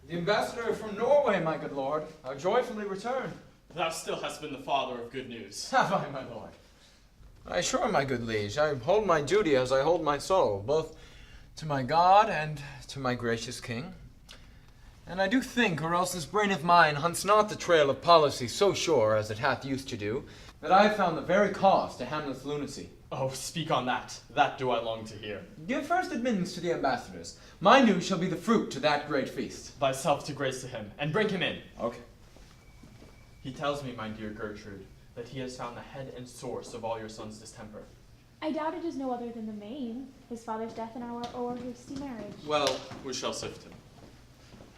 The ambassador from Norway, my good lord, how joyfully returned. Thou still hast been the father of good news. Have I, my lord? Ay, sure, my good liege, I hold my duty as I hold my soul, both to my God and to my gracious king. And I do think, or else this brain of mine hunts not the trail of policy so sure as it hath used to do, that I have found the very cause to Hamlet's lunacy. Oh, speak on that. That do I long to hear. Give first admittance to the ambassadors. My news shall be the fruit to that great feast. Thyself to grace to him, and bring him in. Okay. He tells me, my dear Gertrude, that he has found the head and source of all your son's distemper. I doubt it is no other than the main, his father's death and our hasty marriage. Well, we shall sift him.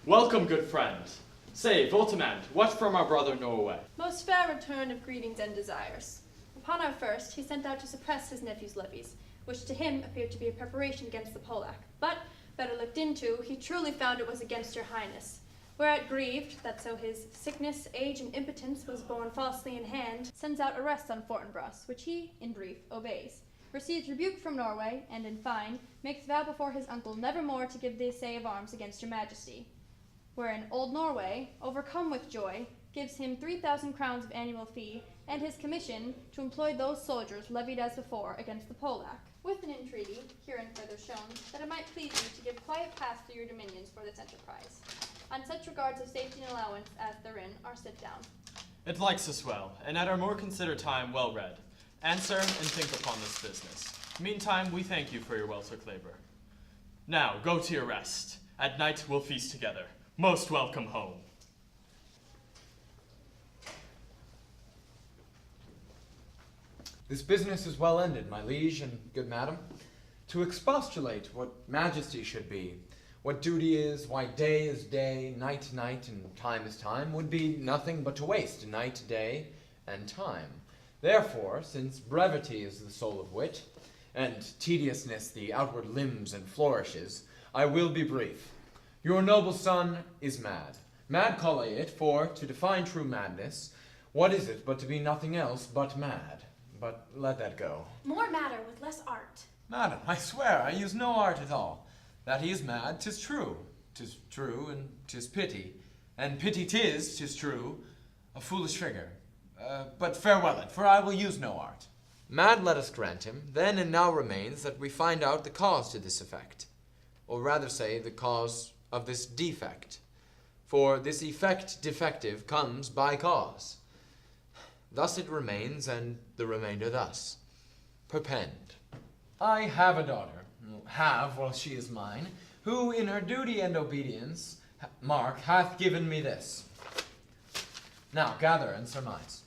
Welcome, good friend. Say, Voltemand, what from our brother Norway? Most fair return of greetings and desires. Upon our first, he sent out to suppress his nephew's levies, which to him appeared to be a preparation against the Polak. But, better looked into, he truly found it was against your highness. Whereat grieved, that so his sickness, age, and impotence was borne falsely in hand, sends out arrests on Fortinbras, which he, in brief, obeys. Receives rebuke from Norway, and in fine, makes vow before his uncle nevermore to give the assay of arms against your majesty. Wherein old Norway, overcome with joy, gives him 3,000 crowns of annual fee, and his commission to employ those soldiers levied as before against the Polak, with an entreaty, herein further shown, that it might please you to give quiet pass through your dominions for this enterprise, on such regards of safety and allowance as therein are set down. It likes us well, and at our more considered time well read. Answer and think upon this business. Meantime, we thank you for your well-took labor. Now, go to your rest. At night we'll feast together. Most welcome home. This business is well ended, my liege and good madam. To expostulate what majesty should be, what duty is, why day is day, night night, and time is time, would be nothing but to waste night, day, and time. Therefore, since brevity is the soul of wit, and tediousness the outward limbs and flourishes, I will be brief. Your noble son is mad. Mad call I it, for, to define true madness, what is it but to be nothing else but mad? But let that go. More matter with less art. Madam, I swear I use no art at all. That he is mad, 'tis true. 'Tis true, and 'tis pity. And pity 'tis true, a foolish figure. But farewell it, for I will use no art. Mad let us grant him, then and now remains that we find out the cause to this effect. Or rather say, the cause of this defect. For this effect defective comes by cause. Thus it remains, and the remainder thus. Perpend. I have a daughter, while she is mine, who in her duty and obedience, mark, hath given me this. Now gather and surmise.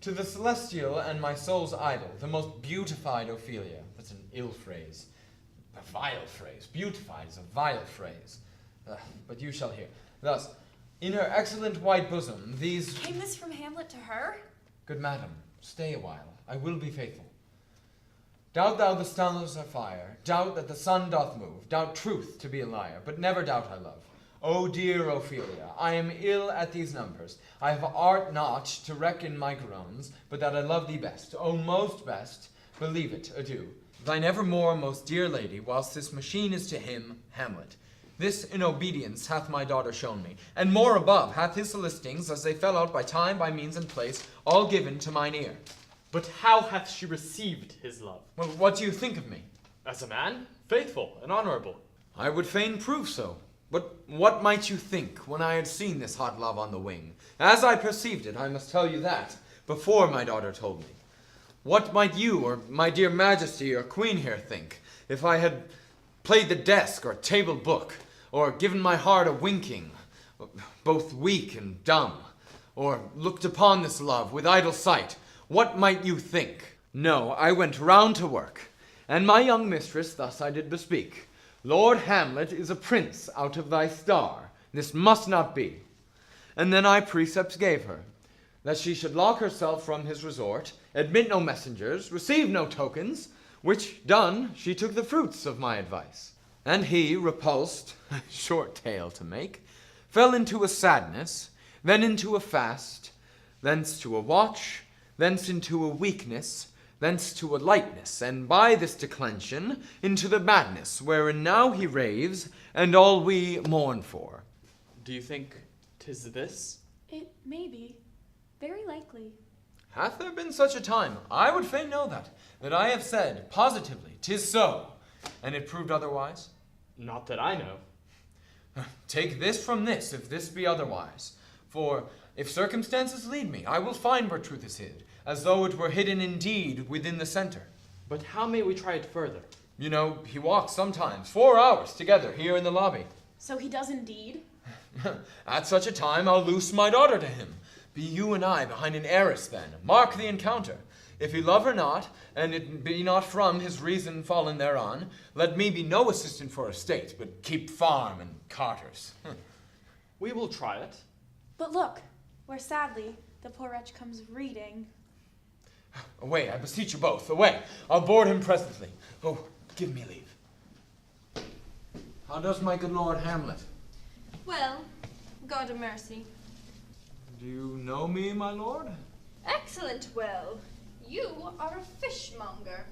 To the celestial and my soul's idol, the most beautified Ophelia. That's an ill phrase. A vile phrase. Beautified is a vile phrase. But you shall hear. Thus, in her excellent white bosom, these... Came this from Hamlet to her? Good madam, stay a while. I will be faithful. Doubt thou the stars are fire. Doubt that the sun doth move. Doubt truth to be a liar. But never doubt I love. O dear Ophelia, I am ill at these numbers. I have art not to reckon my groans, but that I love thee best. O most best, believe it, adieu. Thine evermore most dear lady, whilst this machine is to him, Hamlet. This in obedience hath my daughter shown me, and more above hath his solicitings, as they fell out by time, by means, and place, all given to mine ear. But how hath she received his love? Well, what do you think of me? As a man, faithful and honorable. I would fain prove so. But what might you think when I had seen this hot love on the wing? As I perceived it, I must tell you that, before my daughter told me. What might you, or my dear majesty, or queen here think, if I had played the desk or table book, or given my heart a winking, both weak and dumb, or looked upon this love with idle sight? What might you think? No, I went round to work, and my young mistress thus I did bespeak. Lord Hamlet is a prince out of thy star. This must not be. And then I precepts gave her, that she should lock herself from his resort, admit no messengers, receive no tokens, which done, she took the fruits of my advice. And he, repulsed, a short tale to make, fell into a sadness, then into a fast, thence to a watch, thence into a weakness, thence to a lightness, and by this declension into the madness, wherein now he raves, and all we mourn for. Do you think 'tis this? It may be. Very likely. Hath there been such a time? I would fain know that I have said positively 'tis so, and it proved otherwise. Not that I know. Take this from this, if this be otherwise. For if circumstances lead me, I will find where truth is hid, as though it were hidden indeed within the center. But how may we try it further? You know, he walks sometimes 4 hours together here in the lobby. So he does indeed? At such a time, I'll loose my daughter to him. Be you and I behind an arras then. Mark the encounter. If he love her not, and it be not from his reason fallen thereon, let me be no assistant for estate, but keep farm and carters. We will try it. But look, where sadly the poor wretch comes reading. Away, I beseech you both, away. I'll board him presently. Oh, give me leave. How does my good lord Hamlet? Well, God of mercy. Do you know me, my lord? Excellent well. You are a fishmonger.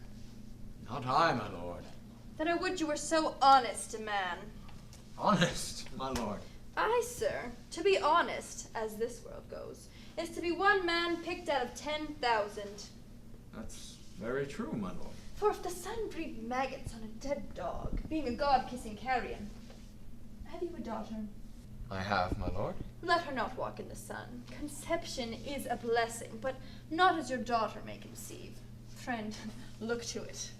Not I, my lord. Then I would you were so honest a man. Honest, my lord. Aye, sir. To be honest, as this world goes, is to be one man picked out of 10,000. That's very true, my lord. For if the sun breathed maggots on a dead dog, being a god-kissing carrion, have you a daughter? I have, my lord. Let her not walk in the sun. Conception is a blessing, but not as your daughter may conceive. Friend, look to it.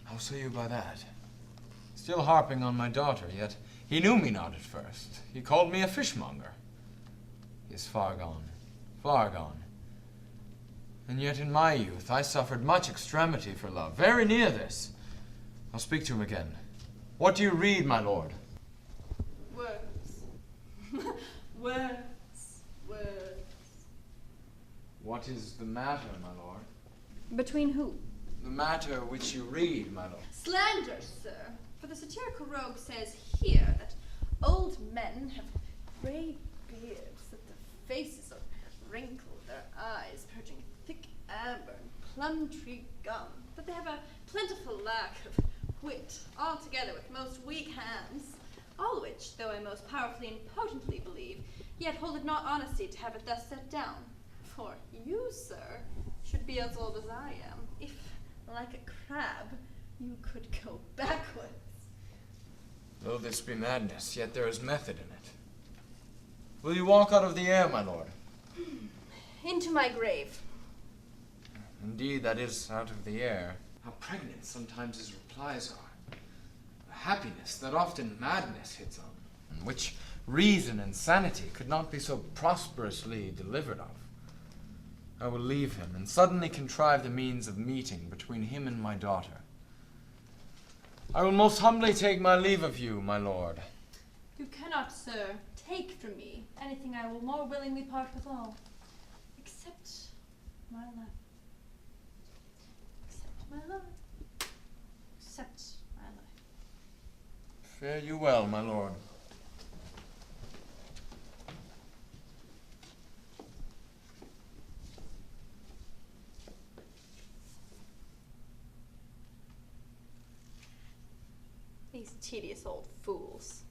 How say you by that? Still harping on my daughter, yet he knew me not at first. He called me a fishmonger. He is far gone, far gone. And yet in my youth I suffered much extremity for love, very near this. I'll speak to him again. What do you read, my lord? Words. Words. What is the matter, my lord? Between who? The matter which you read, my lord. Slander, sir. For the satirical rogue says here that old men have grey beards, that their faces are wrinkled, their eyes purging thick amber and plum tree gum, that they have a plentiful lack of wit, altogether with most weak hands, all which, though I most powerfully and potently believe, yet hold it not honesty to have it thus set down. For you, sir, should be as old as I am, if, like a crab, you could go backwards. Though this be madness, yet there is method in it. Will you walk out of the air, my lord? Into my grave. Indeed, that is out of the air. How pregnant sometimes his replies are. A happiness that often madness hits on, and which reason and sanity could not be so prosperously delivered of. I will leave him, and suddenly contrive the means of meeting between him and my daughter. I will most humbly take my leave of you, my lord. You cannot, sir, take from me anything I will more willingly part withal, except my life. Except my life. Except my life. Fare you well, my lord. These tedious old fools.